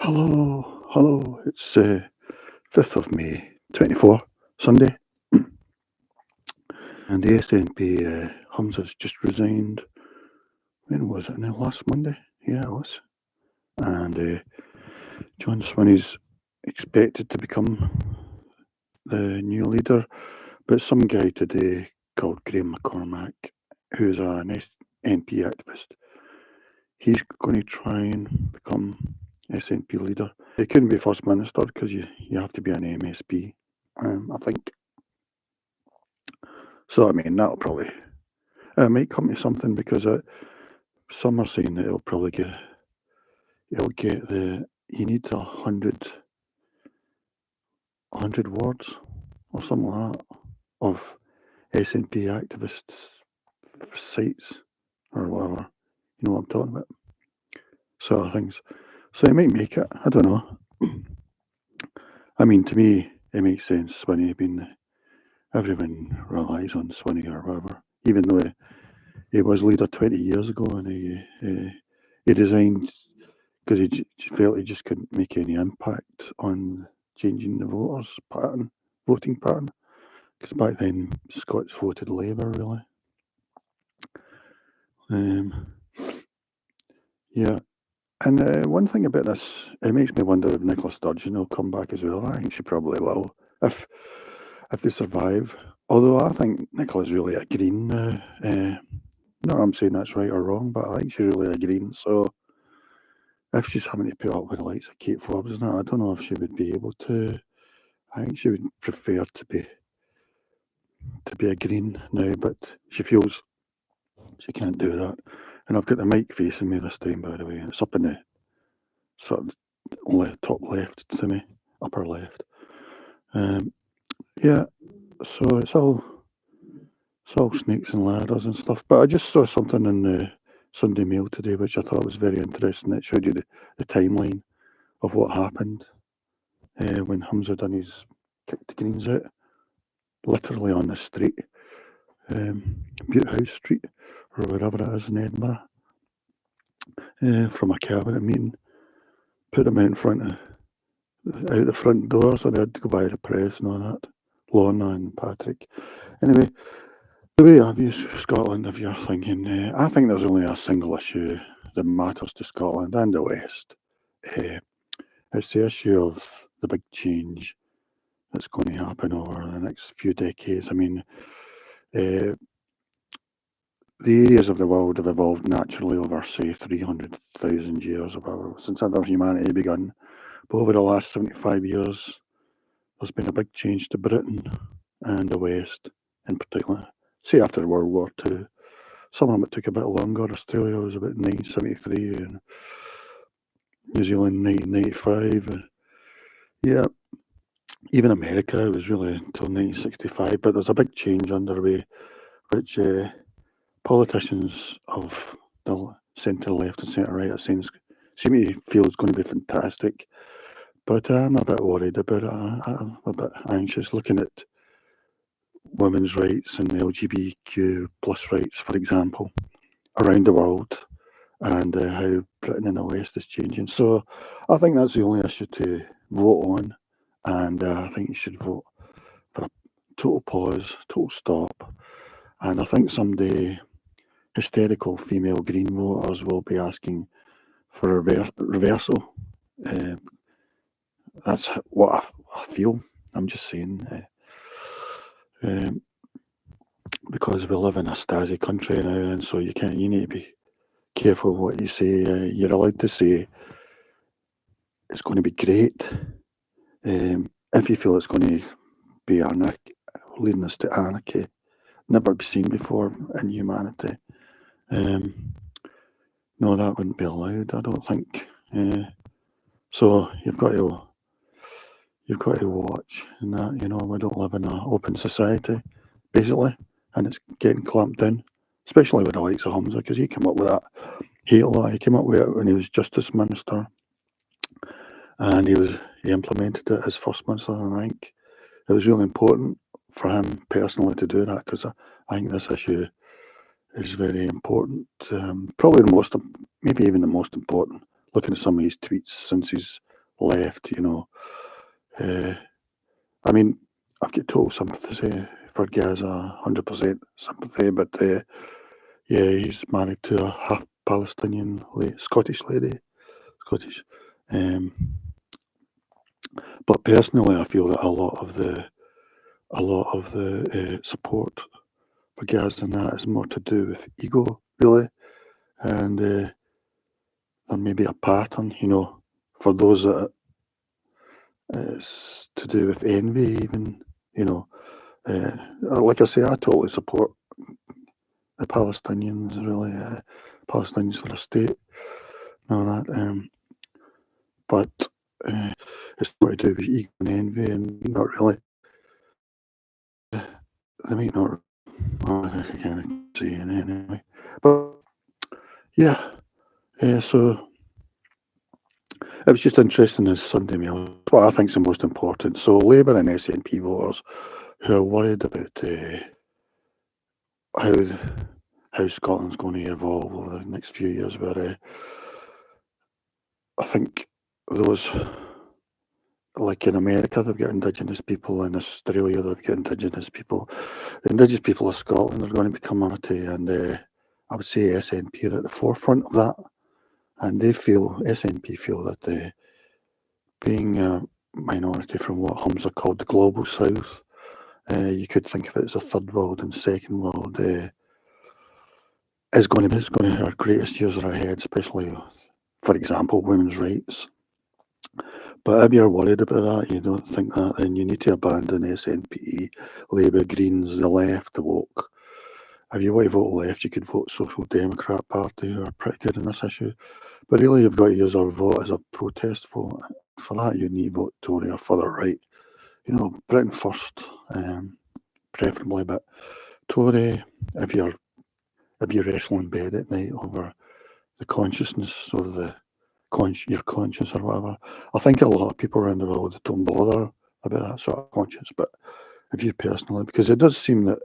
Hello. It's 5th of May 24, Sunday, and the SNP Humza's just resigned. When was it? Now, last Monday? Yeah, it was. And John Swinney's expected to become the new leader, but some guy today called Graham McCormack, who's an SNP activist, he's going to try and become SNP leader. He couldn't be First Minister because you have to be an MSP, I think. So, I mean, that'll probably, it might come to something because some are saying that it'll get you need 100 wards or something like that of SNP activists' sites or whatever. You know what I'm talking about? Sort of things. So it might make it. I don't know. I mean, to me, it makes sense. Swinney everyone relies on Swinney or whatever, even though he was leader 20 years ago and he resigned because he felt he just couldn't make any impact on changing the voting pattern. Because back then, Scots voted Labour, really. Yeah. And one thing about this, it makes me wonder if Nicola Sturgeon will come back as well. I think she probably will, if they survive. Although I think Nicola's really a Green. Not I'm saying that's right or wrong, but I think she's really a Green. So if she's having to put up with the likes of Kate Forbes and that, I don't know if she would be able to. I think she would prefer to be a Green now, but she feels she can't do that. And I've got the mic facing me this time, by the way. It's up in the sort of top left to me, upper left. Yeah, so it's all snakes and ladders and stuff. But I just saw something in the Sunday Mail today, which I thought was very interesting. It showed you the timeline of what happened when Humza done his kicked the Greens out, literally on the street, Butte House Street, or wherever it is in Edinburgh, from a cabinet meeting. Put them out in front of out the front door, so they had to go by the press and all that. Lorna and Patrick. Anyway, the way I view Scotland, if you're thinking, I think there's only a single issue that matters to Scotland and the West. It's the issue of the big change that's going to happen over the next few decades. I mean, the areas of the world have evolved naturally over, say, 300,000 years or whatever, since ever humanity began. But over the last 75 years, there's been a big change to Britain and the West in particular. Say after World War II. Some of them it took a bit longer. Australia was about 1973 and New Zealand 1995. And yeah, even America was really until 1965. But there's a big change underway, which politicians of the centre left and centre right seem to feel is going to be fantastic. But I'm a bit worried about it. I'm a bit anxious looking at women's rights and LGBTQ plus rights, for example, around the world, and how Britain and the West is changing. So I think that's the only issue to vote on, and I think you should vote for a total pause, total stop. And I think someday hysterical female Green voters will be asking for a reversal. That's what I feel. I'm just saying. Because we live in a Stasi country now, and so you need to be careful what you say. You're allowed to say it's going to be great. If you feel it's going to be leading us to anarchy, never be seen before in humanity. No, that wouldn't be allowed, I don't think. So you've got to watch, and that we don't live in an open society, basically, and it's getting clamped down, especially with the likes of Humza, because he came up with that hate law. He came up with it when he was Justice Minister, and he implemented it as First Minister, and I think it was really important for him personally to do that, because I think this issue is very important. Probably maybe even the most important, looking at some of his tweets since he's left, you know. I mean, I've got total sympathy for Gaza, 100% sympathy, but yeah, he's married to a half Palestinian Scottish lady, Scottish. But personally, I feel that a lot of the support for Gaza and that is more to do with ego, really, and there may be a pattern, you know, for those that it's to do with envy, even, you know. Like I say, I totally support the Palestinians, really, Palestinians for a state, and all that. But it's got to do with ego and envy, and not really. They might not. Well, I can't say it anyway. But yeah, so it was just interesting as Sunday Mail. What I think is the most important. So Labour and SNP voters who are worried about how Scotland's going to evolve over the next few years, where I think those, like in America, they've got Indigenous people, in Australia, they've got Indigenous people. The Indigenous people of Scotland are going to become minority, and I would say SNP are at the forefront of that. And SNP feel that being a minority from what Humza called the global south, you could think of it as a third world and second world, is going to our greatest years are ahead, especially, for example, women's rights. But if you're worried about that, you don't think that, then you need to abandon SNP, Labour, Greens, the left, the woke. If you want to vote left, you could vote Social Democrat Party, who are pretty good in this issue. But really, you've got to use our vote as a protest vote. For that, you need to vote Tory or further right. You know, Britain first, preferably. But Tory, if you wrestle in bed at night over the consciousness of your conscience or whatever. I think a lot of people around the world don't bother about that sort of conscience, but if you personally, because it does seem that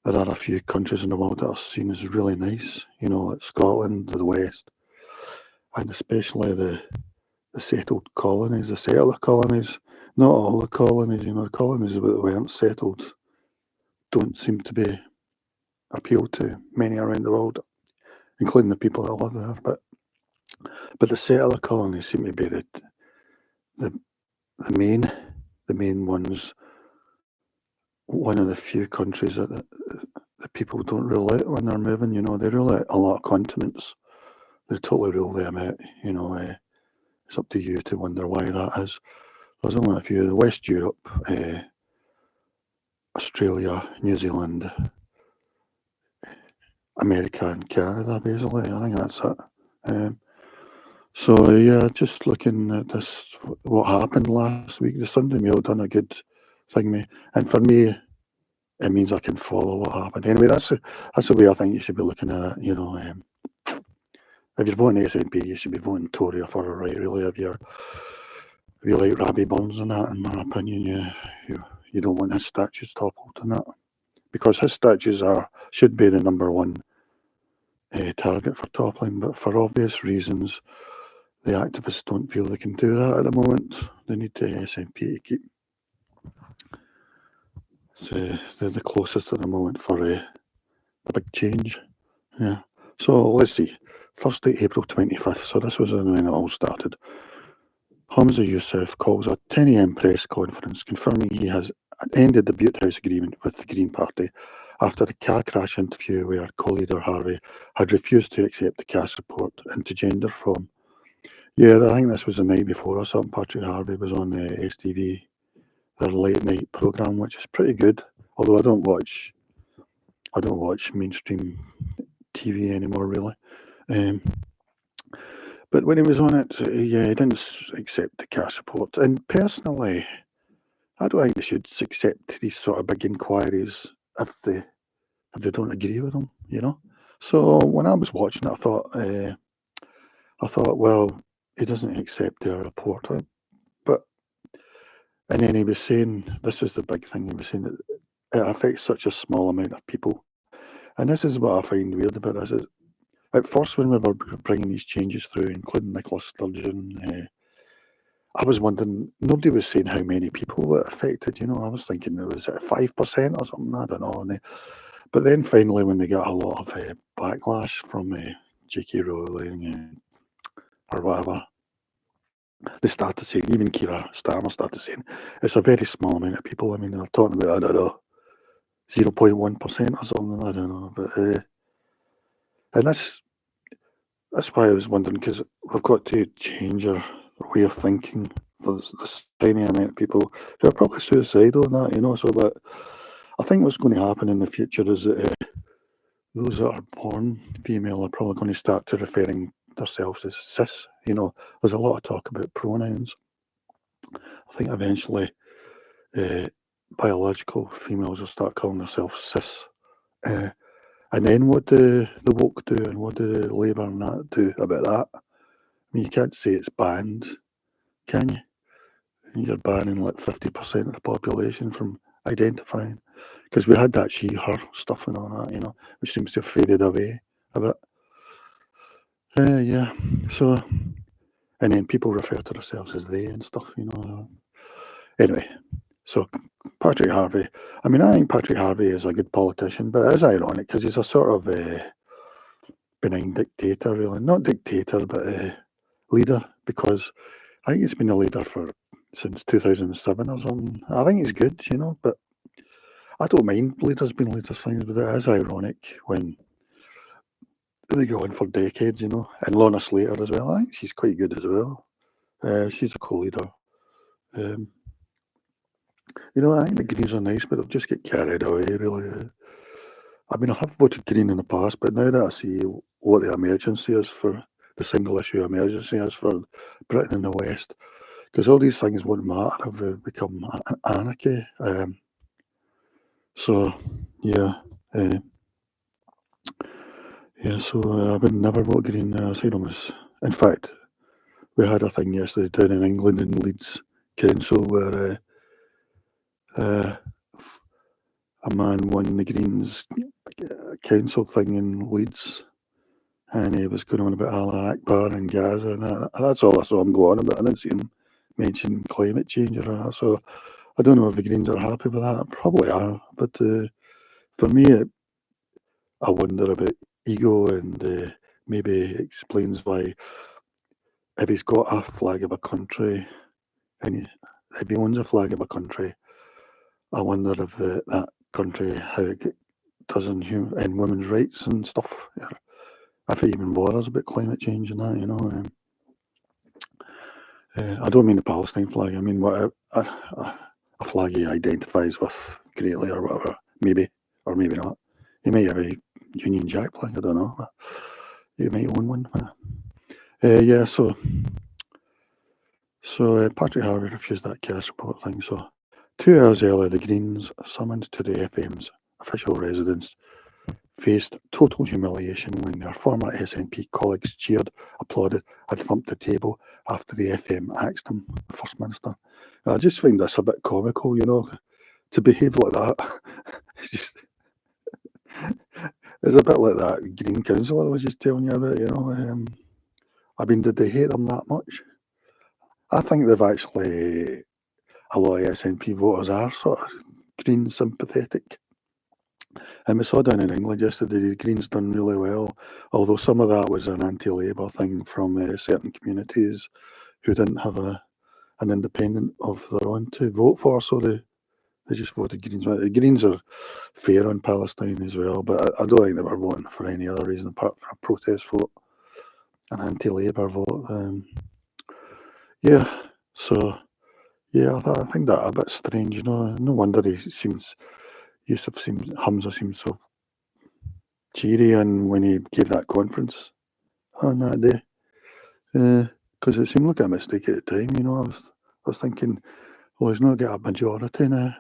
there are a few countries in the world that are seen as really nice, you know, like Scotland, the West, and especially the settled colonies, the settler colonies. Not all the colonies, you know, the colonies that weren't settled don't seem to be appeal to many around the world, including the people that live there. But the settler colonies seem to be the main ones. One of the few countries that the people don't rule out when they're moving. You know, they rule out a lot of continents. They totally rule them out. You know, it's up to you to wonder why that is. There's only a few: West Europe, Australia, New Zealand, America, and Canada. Basically, I think that's it. So yeah, just looking at this, what happened last week, the Sunday Mail done a good thing, and for me, it means I can follow what happened. Anyway, that's the way I think you should be looking at it. You know, if you're voting SNP, you should be voting Tory or further right. Really, if you like Rabbie Burns and that, in my opinion, you don't want his statues toppled and that, because his statues should be the number one target for toppling, but for obvious reasons, the activists don't feel they can do that at the moment. They need the SNP to keep the closest at the moment for the big change. Yeah. So let's see. Thursday, April 25th. So this was when it all started. Humza Yousaf calls a 10 a.m. press conference confirming he has ended the Butte House agreement with the Green Party after the car crash interview where co-leader Harvey had refused to accept the cash report into gender from. Yeah, I think this was the night before or something. Patrick Harvey was on STV, their late night programme, which is pretty good. Although I don't watch mainstream TV anymore, really. But when he was on it, yeah, he didn't accept the cash report. And personally, I don't think they should accept these sort of big inquiries if they don't agree with them, you know. So when I was watching it, I thought, well, he doesn't accept their report, but and then he was saying, this is the big thing. He was saying that it affects such a small amount of people, and this is what I find weird about this. Is at first, when we were bringing these changes through, including Nicola Sturgeon, I was wondering, nobody was saying how many people it affected, you know. I was thinking it was at 5% or something, I don't know. But then finally, when they got a lot of backlash from J.K. Rowling or whatever, they started saying, even Keira Starmer started saying, it's a very small amount of people. I mean, they're talking about, I don't know, 0.1% or something, I don't know. But and that's why I was wondering, because we've got to change our way of thinking for this tiny amount of people who are probably suicidal and that, you know. So that I think what's going to happen in the future is that those that are born female are probably going to start to referring themselves as cis. You know, there's a lot of talk about pronouns. I think eventually biological females will start calling themselves cis. And then what do the woke do and what do the Labour and that do about that? I mean, you can't say it's banned, can you? You're banning like 50% of the population from identifying. Because we had that she, her stuff and all that, you know, which seems to have faded away a bit. Yeah, so, and then people refer to themselves as they and stuff, you know. Anyway, so Patrick Harvey, I mean, I think Patrick Harvey is a good politician, but it is ironic because he's a sort of benign dictator, really. Not dictator, but leader, because I think he's been a leader since 2007 or something. I think he's good, you know, but I don't mind leaders being leaders things, but it is ironic when they go on for decades, you know. And Lorna Slater as well, I think she's quite good as well. She's a co-leader. You know, I think the Greens are nice, but they'll just get carried away, really. I mean, I have voted Green in the past, but now that I see what the emergency is for, the single issue emergency is for Britain and the West, because all these things won't matter if they become anarchy. So, yeah. So I would never vote Green. In fact, we had a thing yesterday down in England in Leeds Council where a man won the Greens council thing in Leeds, and he was going on about Allah Akbar and Gaza, and that's all I saw him go on about. I didn't see him mention climate change or that. So I don't know if the Greens are happy with that. Probably are, but for me, I wonder about ego, and maybe explains why, if he's got a flag of a country, and if he owns a flag of a country, I wonder if that country, how it does in women's rights and stuff, if it even bothers about climate change and that, you know. I don't mean the Palestine flag. I mean what a flag he identifies with greatly or whatever. Maybe, or maybe not. He might have a Union Jack flag. I don't know. He might own one. Yeah. So Patrick Harvey refused that care support thing. So 2 hours earlier, the Greens, summoned to the FM's official residence, faced total humiliation when their former SNP colleagues cheered, applauded, and thumped the table after the FM axed him, the First Minister. I just find this a bit comical, you know, to behave like that. It's a bit like that Green councillor I was just telling you about, you know. I mean, did they hate them that much? I think they've actually, a lot of SNP voters are sort of Green sympathetic. And we saw down in England yesterday, the Greens done really well, although some of that was an anti-Labour thing from certain communities who didn't have an independent of their own to vote for, so they just voted Greens. The Greens are fair on Palestine as well, but I don't think they were voting for any other reason apart from a protest vote, an anti-Labour vote. Yeah, so yeah, I find that a bit strange, you know. No wonder Humza seems so cheery and when he gave that conference on that day, because it seemed like a mistake at the time, you know. I was thinking, well, he's not got a majority now.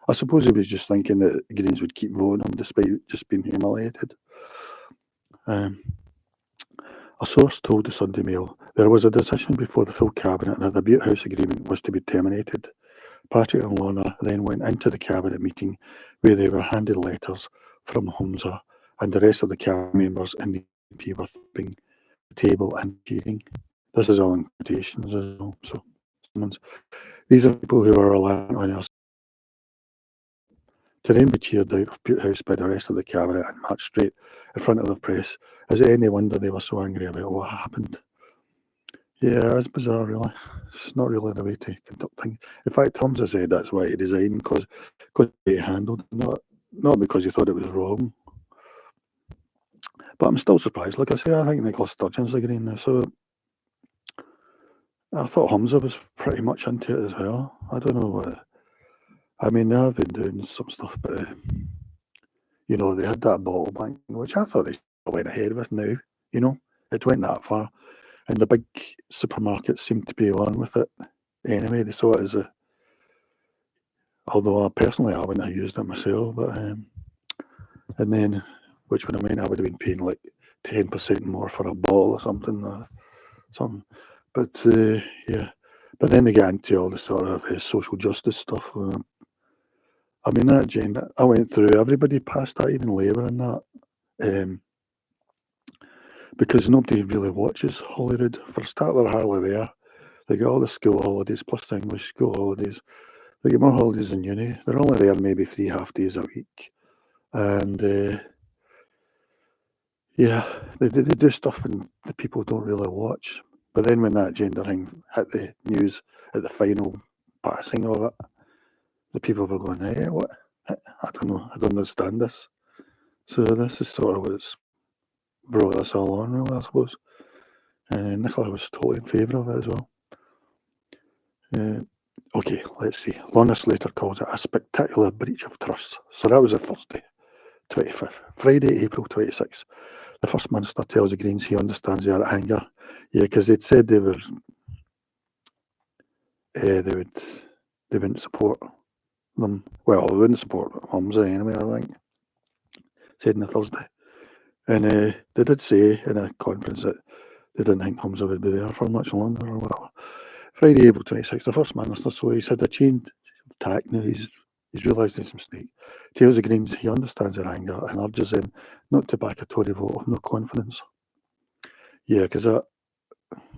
I suppose he was just thinking that the Greens would keep voting him despite just being humiliated. A source told the Sunday Mail there was a decision before the full cabinet that the Butte House agreement was to be terminated. Patrick and Lorna then went into the cabinet meeting where they were handed letters from Humza, and the rest of the cabinet members in the SNP were thumping the table and cheering. This is all in quotations as well, so ones. These are people who are relying on us to then be cheered out of Bute House by the rest of the cabinet and marched straight in front of the press. Is it any wonder they were so angry about what happened? Yeah, it's bizarre, really. It's not really the way to conduct things. In fact, Humza said that's why he resigned, because he handled it, not because he thought it was wrong. But I'm still surprised. Like I say, I think Nicola Sturgeon's agreeing now, so I thought Humza was pretty much into it as well. I don't know what. I mean, they have been doing some stuff, but you know, they had that bottle bank, which I thought they went ahead with now. You know, it went that far, and the big supermarkets seemed to be on with it anyway. They saw it as a, although personally I wouldn't have used it myself, but and then, which would have meant I would have been paying like 10% more for a bottle or something. But yeah, but then they get into all the sort of social justice stuff. I mean, that agenda, I went through, everybody passed that, even Labour and that, because nobody really watches Holyrood. For a start, they're hardly there. They get all the school holidays plus the English school holidays. They get more holidays than uni. They're only there maybe 3 half days a week. And yeah, they do stuff and the people don't really watch. But then when that gender thing hit the news at the final passing of it, the people were going, hey, what? I don't know. I don't understand this. So this is sort of what's brought this all on, really, I suppose. And Nicola was totally in favour of it as well. Okay, let's see. Lorna Slater calls it a spectacular breach of trust. So that was a Thursday, 25th. Friday, April 26th. The First Minister tells the Greens he understands their anger. Yeah, because they'd said they wouldn't support them. Well, they wouldn't support Humza anyway, I think. Said on the Thursday. And they did say in a conference that they didn't think Humza would be there for much longer or whatever. Friday, April 26th, the First Minister, so he's had a change of tack now. He's realised his mistake. Tells the Greens he understands their anger and urges them not to back a Tory vote of no confidence. Yeah, because that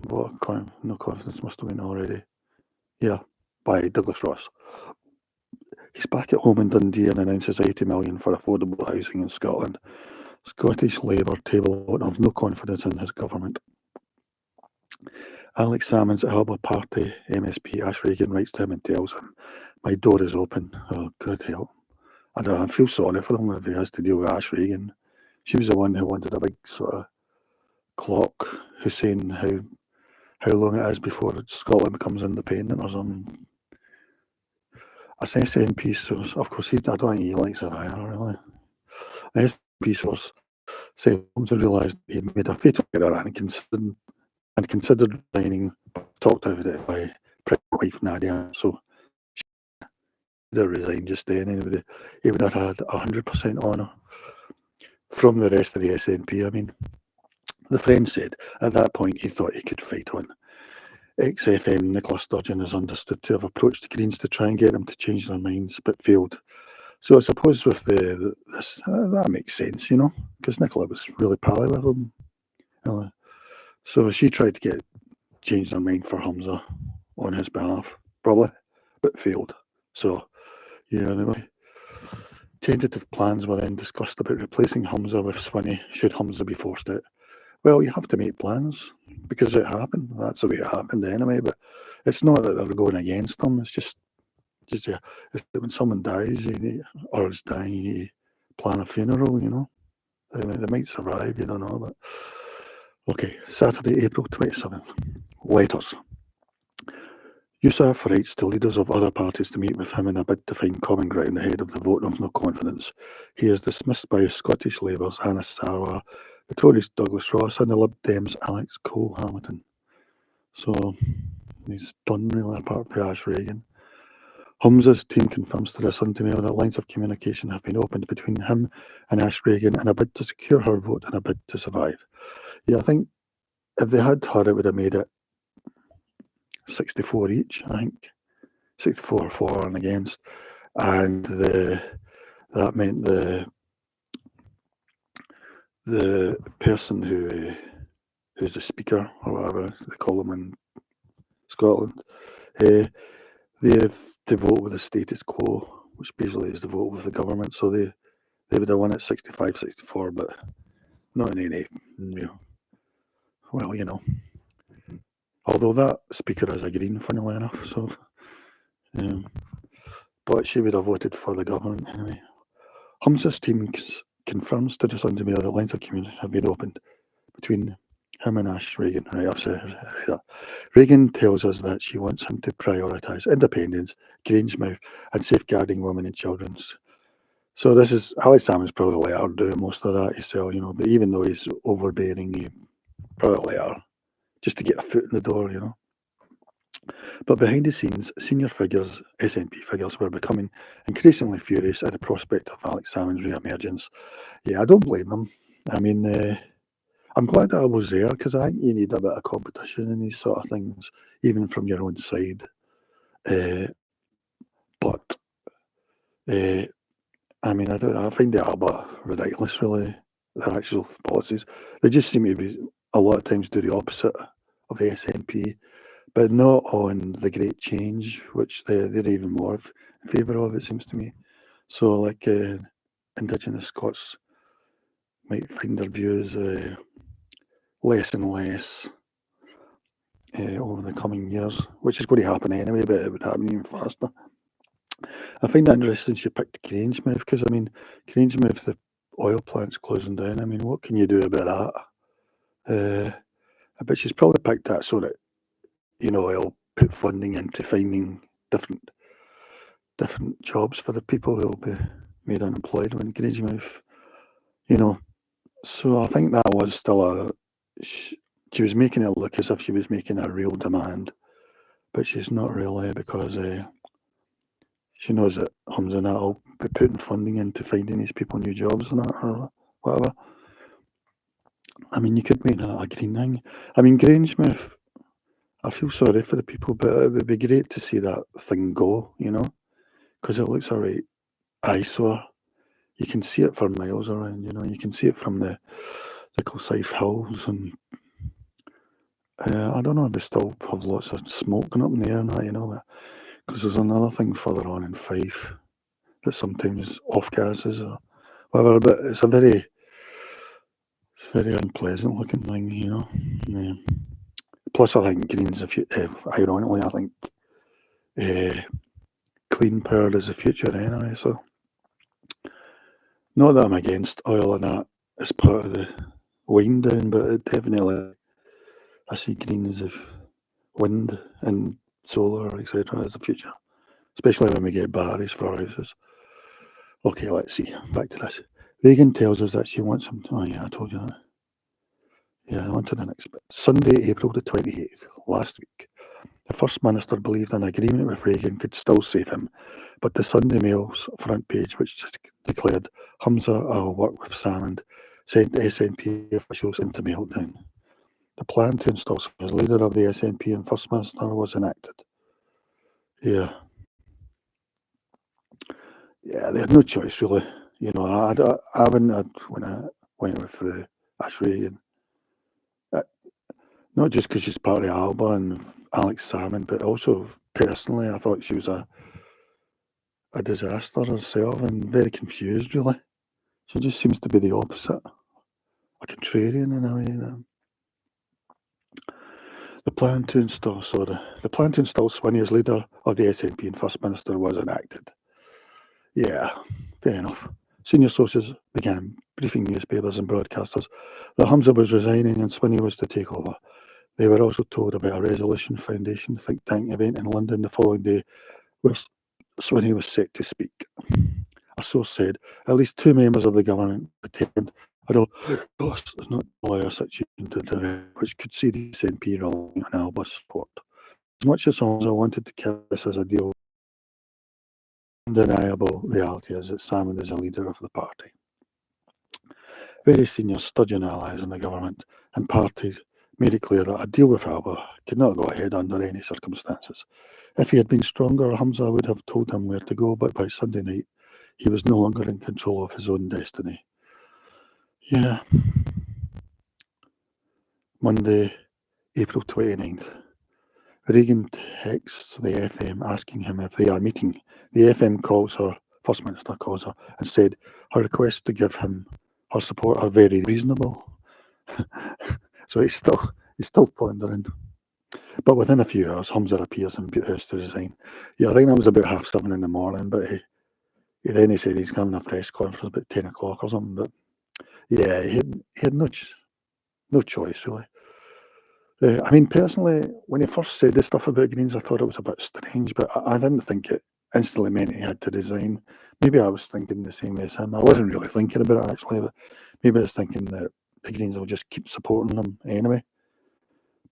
vote of no confidence must have been already, yeah, by Douglas Ross. He's back at home in Dundee and announces 80 million for affordable housing in Scotland. Scottish Labour table vote of no confidence in his government. Alex Salmons at Harbour Party MSP Ash Regan writes to him and tells him, my door is open. Oh, good help. I feel sorry for him if he has to deal with Ash Regan. She was the one who wanted a big sort of clock who's saying how long it is before Scotland becomes independent or something. An SNP source, of course, I don't think he likes her either, really. An SNP source said Humza realised he'd made a fatal error and considered resigning, talked about it by pregnant wife Nadia, so she would have resigned just then, and he would have had 100% honour from the rest of the SNP. I mean, the friend said at that point he thought he could fight on. Ex-FM Nicola Sturgeon is understood to have approached the Greens to try and get them to change their minds, but failed. So I suppose with this, that makes sense, you know, because Nicola was really pally with them. So she tried to change their mind for Humza on his behalf, probably, but failed. So, yeah, anyway. Tentative plans were then discussed about replacing Humza with Swinney, should Humza be forced out. Well, you have to make plans, because it happened. That's the way it happened anyway, but it's not that they're going against them, it's just when someone dies, or is dying, you need to plan a funeral, you know. They might survive, you don't know, but... Okay, Saturday, April 27th. Letters. Yousaf writes to leaders of other parties to meet with him in a bid to find common ground ahead of the vote of no confidence. He is dismissed by Scottish Labour's Hannah Sarwar, the Tories Douglas Ross, and the Lib Dems Alex Cole-Hamilton. So he's done, really, apart from Ash Regan. Humza's team confirms to the Sunday Mail that lines of communication have been opened between him and Ash Regan in a bid to secure her vote and a bid to survive. Yeah, I think if they had her, it would have made it 64 each, I think. 64 for and against. And that meant the person who's the speaker, or whatever they call them in Scotland, They have to vote with the status quo, which basically is the vote with the government. So they would have won at 65, 64, but not in any, well, although that speaker is a Green, funnily enough, so, but she would have voted for the government anyway. Humza's team confirms to the Sunday Mail that lines of communication have been opened between him and Ash Reagan. Right, I've said that. Reagan tells us that she wants him to prioritise independence, Grangemouth, and safeguarding women and children. So this is, Alex Salmond's probably let her do most of that himself, but even though he's overbearing, he probably let her just to get a foot in the door, But behind the scenes, senior figures, SNP figures, were becoming increasingly furious at the prospect of Alex Salmond's re-emergence. Yeah, I don't blame them. I mean, I'm glad that I was there, because I think you need a bit of competition in these sort of things, even from your own side. But I mean, I find it a bit ridiculous, really, their actual policies. They just seem to be, a lot of times, do the opposite of the SNP, but not on the great change, which they're even more in favour of, it seems to me. So, like, Indigenous Scots might find their views less and less over the coming years, which is going to happen anyway, but it would happen even faster. I find that interesting she picked Grangemouth, because, I mean, Grangemouth, the oil plant's closing down. I mean, what can you do about that? But she's probably picked that so that, it'll put funding into finding different jobs for the people who will be made unemployed when Grangemouth, So I think that was still she was making it look as if she was making a real demand, but she's not really, because she knows that Humza and that will be putting funding into finding these people new jobs and that, or whatever. I mean, you could make that a green thing. I mean, Grangemouth, I feel sorry for the people, but it would be great to see that thing go, because it looks a right eyesore. You can see it for miles around, you can see it from the Kilsyth Hills, and I don't know if they still have lots of smoke going up in the air and that, because there's another thing further on in Fife that sometimes off gases or whatever, but it's very unpleasant looking thing, Yeah. Plus, I think Green's ironically, I think clean power is the future anyway. So, not that I'm against oil and that as part of the wind down, but it definitely, I see green as if wind and solar, etc., as the future, especially when we get batteries for our houses. Okay, let's see. Back to this. Reagan tells us that she wants him. Oh yeah, I told you that. Yeah, on to the next bit. Sunday, April the 28th, last week. The First Minister believed an agreement with Reagan could still save him, but the Sunday Mail's front page, which declared Humza will work with Salmond, sent SNP officials into meltdown. The plan to install Swinney as leader of the SNP and First Minister was enacted. Yeah, they had no choice, really. I wouldn't when I went with Ash Reagan. Not just because she's part of Alba and Alex Salmond, but also personally, I thought she was a disaster herself and very confused, really. She just seems to be the opposite, a contrarian in a way. The plan to install Swinney as leader of the SNP and First Minister was enacted. Yeah, fair enough. Senior sources began briefing newspapers and broadcasters that Humza was resigning and Swinney was to take over. They were also told about a Resolution Foundation think tank event in London the following day, where Swinney was set to speak. A source said at least 2 members of the government attended, although costs does not allow a situation to develop which could see the SNP relying on Alba's support. As much as Humza wanted to kill this as a deal, the undeniable reality is that Salmond is a leader of the party. Very senior Sturgeon allies in the government and party made it clear that a deal with Alba could not go ahead under any circumstances. If he had been stronger, Humza would have told him where to go, but by Sunday night, he was no longer in control of his own destiny. Yeah. Monday, April 29th. Reagan texts the FM asking him if they are meeting. The FM calls her, First Minister calls her, and said her requests to give him her support are very reasonable. So he's still pondering. But within a few hours, Humza appears in Butte House to resign. Yeah, I think that was about 7:30 in the morning, but then he said he's having a press conference about 10 o'clock or something. But yeah, he had no choice, really. I mean, personally, when he first said this stuff about Greens, I thought it was a bit strange, but I didn't think it instantly meant he had to resign. Maybe I was thinking the same way as him. I wasn't really thinking about it, actually, but maybe I was thinking that the Greens will just keep supporting him anyway.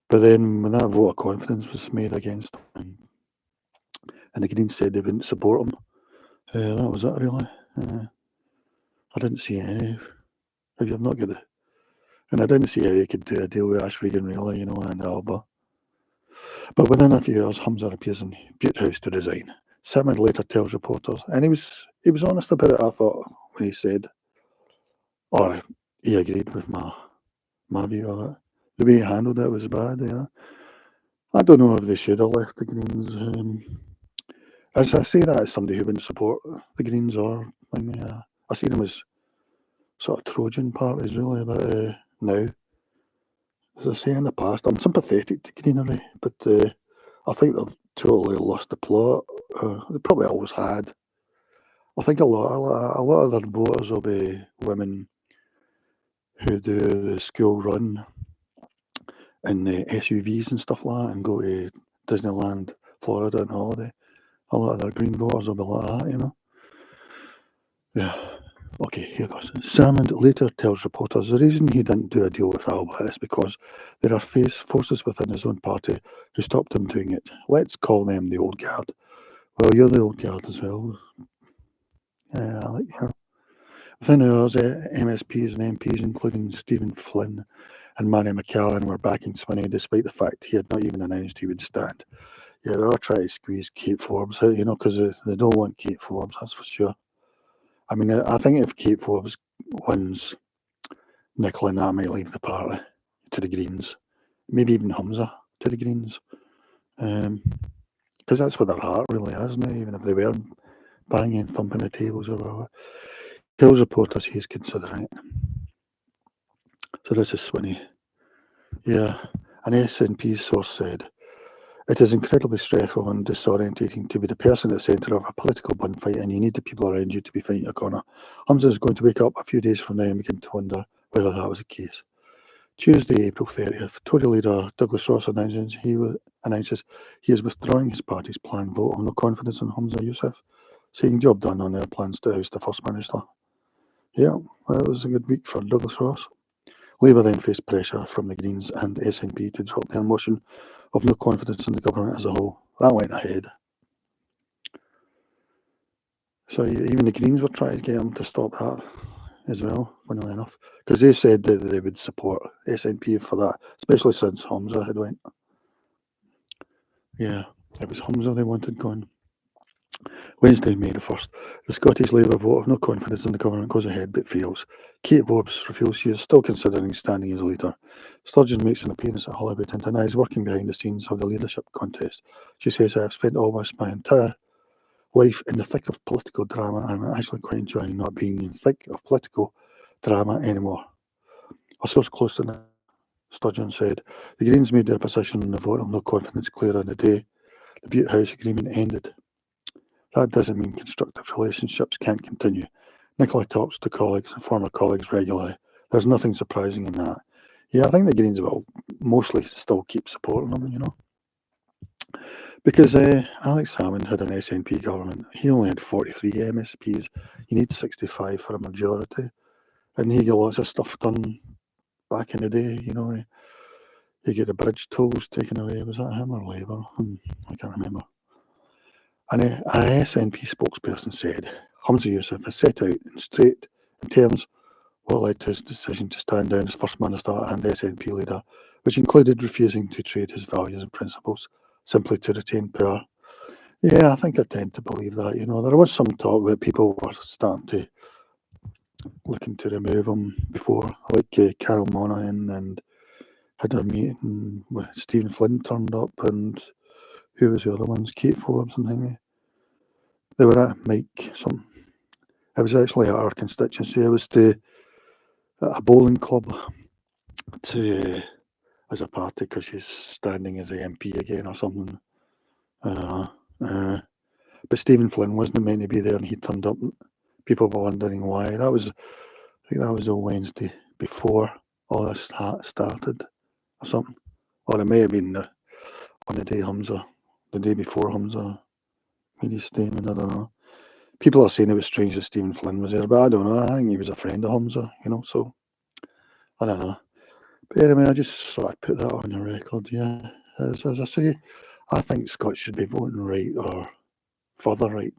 But then when that vote of confidence was made against him, and the Greens said they wouldn't support him, that was it, really. I didn't see any. Have you not got the... And I didn't see how you could do a deal with Ash Regan, really, and Alba. But within a few hours, Humza appears in Butte House to resign. Simon later tells reporters, and he was honest about it, I thought, when he said, or he agreed with my view of it. The way he handled it was bad, I don't know if they should have left the Greens. As I say that as somebody who wouldn't support the Greens or I see them as sort of Trojan parties, really, but now, as I say in the past, I'm sympathetic to Greenery, but I think they've totally lost the plot. They probably always had. I think a lot of their voters will be women who do the school run in the SUVs and stuff like that and go to Disneyland, Florida on holiday. A lot of their Green voters will be like that, Yeah. Okay, here goes. Salmond later tells reporters the reason he didn't do a deal with Alba is because there are forces within his own party who stopped him doing it. Let's call them the old guard. Well, you're the old guard as well. Within hours, MSPs and MPs, including Stephen Flynn and Manny McCallan, were backing Swinney despite the fact he had not even announced he would stand. Yeah, they are trying to squeeze Kate Forbes out, because they don't want Kate Forbes, that's for sure. I mean, I think if Kate Forbes wins, Nicola and that might leave the party to the Greens. Maybe even Humza to the Greens. Because that's what their heart really is now, even if they were banging and thumping the tables or whatever. Tells reporters he's considering it. So this is Swinney. Yeah, an SNP source said, it is incredibly stressful and disorientating to be the person at the centre of a political gunfight and you need the people around you to be fighting your corner. Humza is going to wake up a few days from now and begin to wonder whether that was the case. Tuesday, April 30th, Tory leader Douglas Ross announces he is withdrawing his party's planned vote on no confidence in Humza Yousaf, saying job done on their plans to oust the First Minister. Yeah, that was a good week for Douglas Ross. Labour then faced pressure from the Greens and SNP to drop their motion of no confidence in the government as a whole. That went ahead. So even the Greens were trying to get them to stop that as well, funnily enough, because they said that they would support SNP for that, especially since Humza had went. Yeah, it was Humza they wanted gone. Wednesday, May the 1st, the Scottish Labour vote of no confidence in the government goes ahead but fails. Kate Forbes reveals she is still considering standing as leader. Sturgeon makes an appearance at Hollywood and denies working behind the scenes of the leadership contest. She says, I have spent almost my entire life in the thick of political drama and I'm actually quite enjoying not being in the thick of political drama anymore. A source close to the Sturgeon said, the Greens made their position on the vote of no confidence clear on the day the Butte House agreement ended. That doesn't mean constructive relationships can't continue. Nicola talks to colleagues and former colleagues regularly. There's nothing surprising in that. Yeah, I think the Greens will mostly still keep supporting them, Because Alex Salmond had an SNP government. He only had 43 MSPs. You need 65 for a majority. And he got lots of stuff done back in the day, You get the bridge tolls taken away. Was that him or Labour? I can't remember. And a SNP spokesperson said, Humza Yousaf has set out in straight terms what led to his decision to stand down as First Minister and SNP leader, which included refusing to trade his values and principles simply to retain power. Yeah, I think I tend to believe that. There was some talk that people were starting to looking to remove him before, like Carol Monaghan and had a meeting with Stephen Flynn turned up and who was the other ones? Kate Forbes and thingy. They were at Mike something. It was actually at our constituency. It was at a bowling club as a party because she's standing as a MP again or something. But Stephen Flynn wasn't meant to be there, and he turned up. People were wondering why. I think that was the Wednesday before all this started or something. Or it may have been on the day before Humza made his statement. I don't know. People are saying it was strange that Stephen Flynn was there, but I don't know. I think he was a friend of Humza, so I don't know. But anyway, I just thought I'd put that on the record, yeah. As I say, I think Scots should be voting right or further right.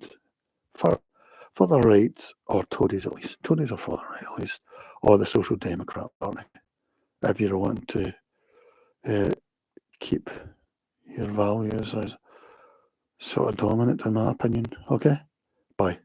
Further right, or Tories at least. Tories are further right at least. Or the Social Democrat Party. If you're wanting to keep your values as sort of dominant, in my opinion. Okay? Bye.